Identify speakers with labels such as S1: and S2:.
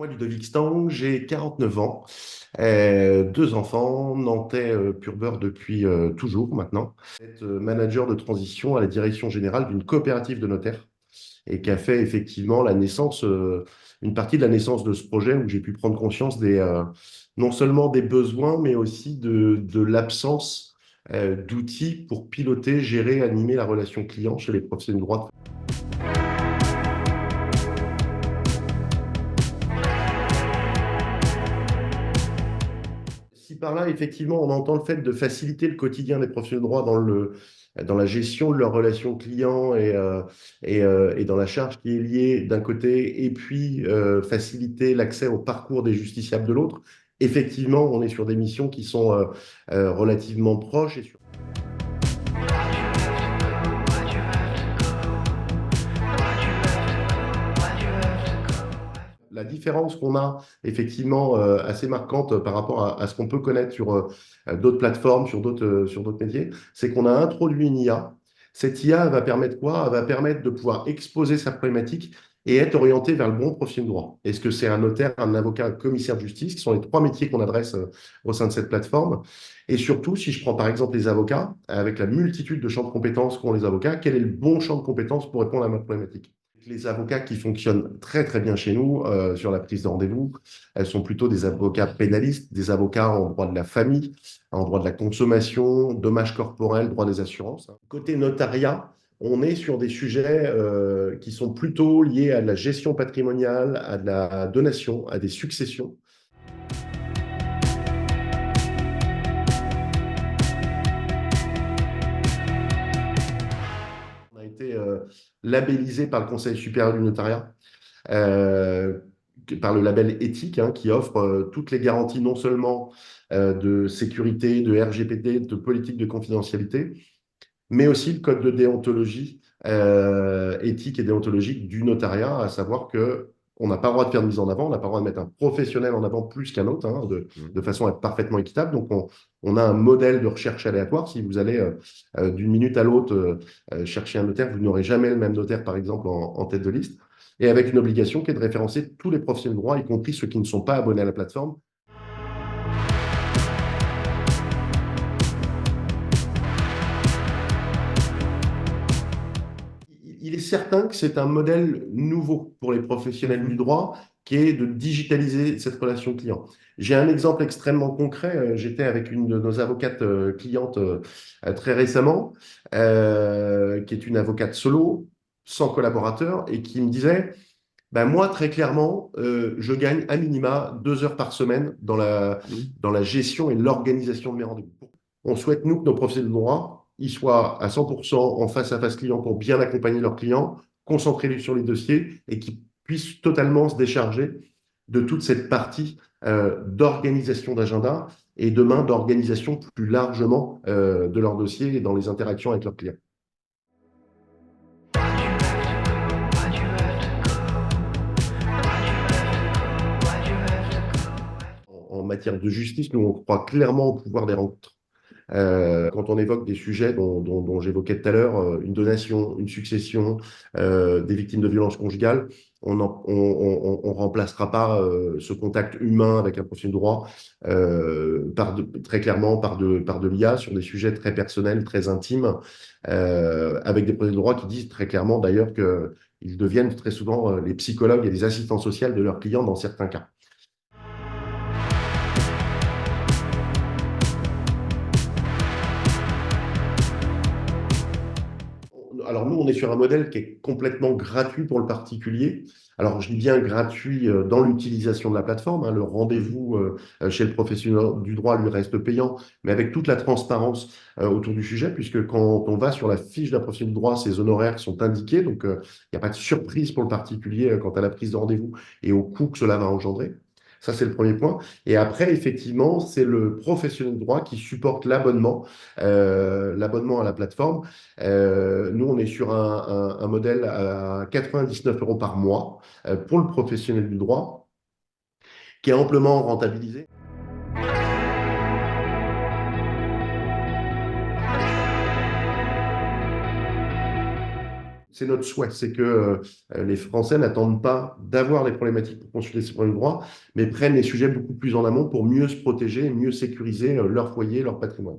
S1: Moi, Ludovic Stang, j'ai 49 ans, deux enfants, nantais pur beurre depuis toujours maintenant. Être manager de transition à la direction générale d'une coopérative de notaires et qui a fait effectivement la naissance, une partie de la naissance de ce projet où j'ai pu prendre conscience non seulement des besoins, mais aussi de l'absence d'outils pour piloter, gérer, animer la relation client chez les professionnels de droit. Si par là, effectivement, on entend le fait de faciliter le quotidien des professionnels de droit dans la gestion de leurs relations clients et dans la charge qui est liée d'un côté, et puis faciliter l'accès au parcours des justiciables de l'autre, effectivement, on est sur des missions qui sont relativement proches. La différence qu'on a effectivement assez marquante par rapport à ce qu'on peut connaître sur d'autres plateformes, sur d'autres métiers, c'est qu'on a introduit une IA. Cette IA va permettre quoi? Elle va permettre de pouvoir exposer sa problématique et être orienté vers le bon profil de droit. Est-ce que c'est un notaire, un avocat, un commissaire de justice, qui sont les trois métiers qu'on adresse au sein de cette plateforme? Et surtout, si je prends par exemple les avocats, avec la multitude de champs de compétences qu'ont les avocats, quel est le bon champ de compétences pour répondre à ma problématique? Les avocats qui fonctionnent très très bien chez nous sur la prise de rendez-vous, elles sont plutôt des avocats pénalistes, des avocats en droit de la famille, en droit de la consommation, dommages corporels, droit des assurances. Côté notariat, on est sur des sujets qui sont plutôt liés à de la gestion patrimoniale, à de la donation, à des successions. On a été labellisé par le Conseil supérieur du notariat euh, par le label éthique, hein, qui offre toutes les garanties non seulement de sécurité, de RGPD, de politique de confidentialité, mais aussi le code de déontologie éthique et déontologique du notariat, à savoir que on n'a pas le droit de faire de mise en avant, on n'a pas le droit de mettre un professionnel en avant plus qu'un autre, hein, de façon à être parfaitement équitable. Donc, on a un modèle de recherche aléatoire. Si vous allez d'une minute à l'autre chercher un notaire, vous n'aurez jamais le même notaire, par exemple, en tête de liste. Et avec une obligation qui est de référencer tous les professionnels de droit, y compris ceux qui ne sont pas abonnés à la plateforme. Il est certain que c'est un modèle nouveau pour les professionnels du droit qui est de digitaliser cette relation client. J'ai un exemple extrêmement concret. J'étais avec une de nos avocates clientes très récemment, qui est une avocate solo, sans collaborateur, et qui me disait, ben moi, très clairement, je gagne à minima 2 heures par semaine dans la gestion et l'organisation de mes rendez-vous. On souhaite, nous, que nos professionnels de droit, ils soient à 100% en face à face client pour bien accompagner leurs clients, concentrés sur les dossiers et qu'ils puissent totalement se décharger de toute cette partie d'organisation d'agenda et demain d'organisation plus largement de leurs dossiers et dans les interactions avec leurs clients. En matière de justice, nous, on croit clairement au pouvoir des rencontres. Quand on évoque des sujets dont j'évoquais tout à l'heure, une donation, une succession, des victimes de violences conjugales, on remplacera pas ce contact humain avec un professionnel de droit très clairement par de l'IA sur des sujets très personnels, très intimes, avec des professionnels de droit qui disent très clairement d'ailleurs qu'ils deviennent très souvent les psychologues et les assistants sociaux de leurs clients dans certains cas. Alors nous, on est sur un modèle qui est complètement gratuit pour le particulier. Alors je dis bien gratuit dans l'utilisation de la plateforme, hein. Le rendez-vous chez le professionnel du droit lui reste payant, mais avec toute la transparence autour du sujet, puisque quand on va sur la fiche d'un professionnel de droit, ses honoraires sont indiqués, donc il n'y a pas de surprise pour le particulier quant à la prise de rendez-vous et au coût que cela va engendrer. Ça, c'est le premier point. Et après, effectivement, c'est le professionnel de droit qui supporte l'abonnement à la plateforme. Nous, on est sur un modèle à 99 euros par mois pour le professionnel du droit, qui est amplement rentabilisé. c'est notre souhait, c'est que les Français n'attendent pas d'avoir les problématiques pour consulter ces problèmes de droit, mais prennent les sujets beaucoup plus en amont pour mieux se protéger et mieux sécuriser leur foyer, leur patrimoine.